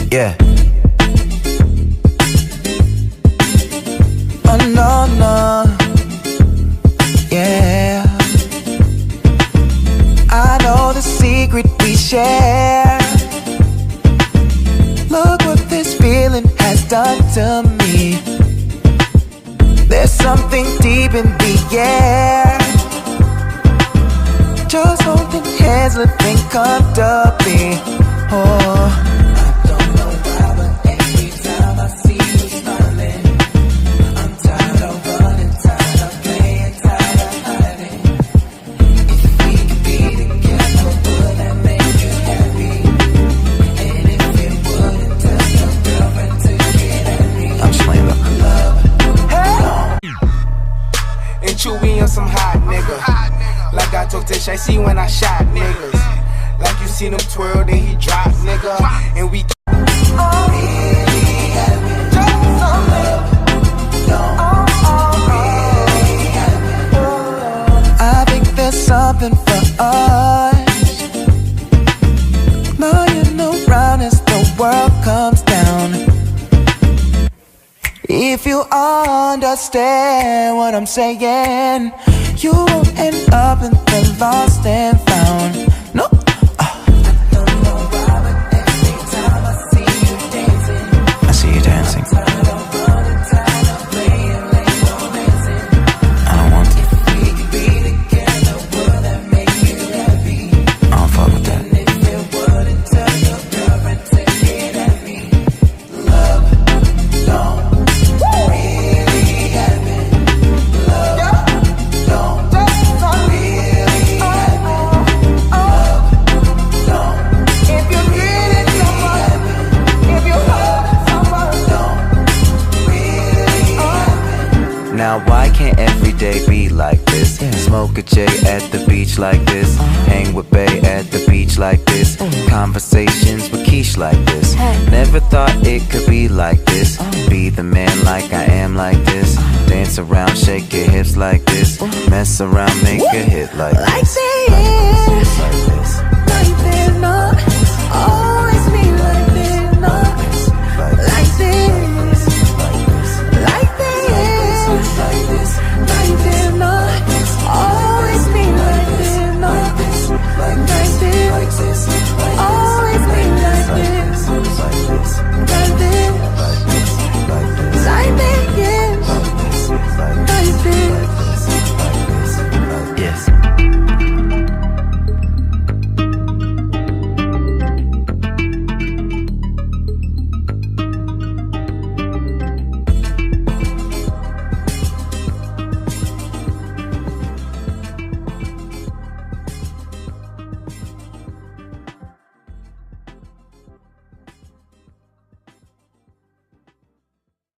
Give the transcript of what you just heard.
Yeah. Oh no, no. Yeah. I know the secret we share. Look what this feeling has done to me. There's something deep in the air. Just holding hands, living comfortably. Oh, I don't know why, but every time I see you smiling, I'm tired of running, tired of playing, tired of hiding. If we could be together, would that make you happy? And if it wouldn't, tell your girlfriend to get at me. I'm just playing with love. Hey! And Chewy on some hot nigga. Like I told Tish, I see when I shot niggas. Like you seen him twirl, then he drop, nigga. And we I think there's something for us. Lying around as the world comes down. If you understand what I'm saying, you won't end up in the lost and found. No. I don't know why, but every time I see you dancing, I see you dancing. I'm tired of running, tired of playing, like romancing. I don't want to. If we could be together, would that make you happy? I don't fuck with that. And if it wouldn't, tell your girlfriend to get at me. Love don't really happen. Love don't really happen. Love don't. If you needed someone, if you hurt someone, don't really happen. Now why can't every day be like this? Smoke a J at the beach like this. Hang with Bay at the beach like this. Conversations with Keish like this. Never thought it could be like this. Be the man like I am like this. Dance around, shake your hips like this. Mess around, make a hit like this.